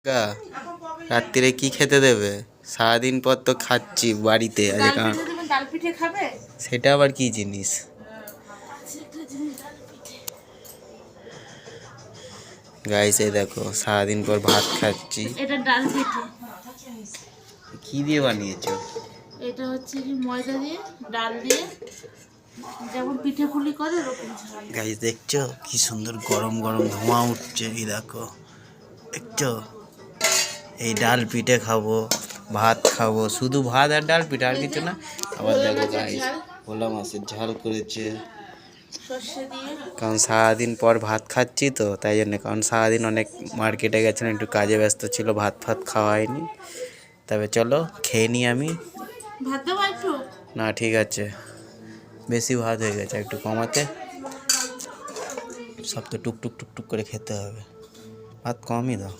গা রাত্রিরে কি খেতে দেবে? সারাদিন পর তো খাচ্ছি বাড়িতে আজ কারণ ডাল পিঠে খাবে। সেটা আবার কি জিনিস? গাইস এই দেখো সারাদিন পর ভাত খাচ্ছি। এটা ডাল পিঠে। কি দিয়ে বানিয়েছো? এটা হচ্ছে কি ময়দা দিয়ে ডাল দিয়ে যেমন পিঠে পুলি করে ওরকম। গাইস দেখছো কি সুন্দর গরম গরম ধোঁয়া উঠছে, এই দেখো দেখছো। এই ডাল পিঠে খাবো, ভাত খাবো, শুধু ভাত আর ডাল পিঠে আর কিছু না। আবার দেখো গাইস ভোলা মাছের ঝাল করেছে, সর্ষে দিয়ে। কারণ সারাদিন পর ভাত খাচ্ছি তো তাই জন্য, কারণ সারাদিন অনেক মার্কেটে গেছিলাম, একটু কাজে ব্যস্ত ছিল, ভাত ফাত খাওয়া হয়নি। তবে চলো খেয়ে নিই আমি। ভাত দেবো একটু? না ঠিক আছে, বেশি ভাত হয়ে গেছে, একটু কমাতে। সব তো টুকটুক টুকটুক করে খেতে হবে, ভাত কমই দাও।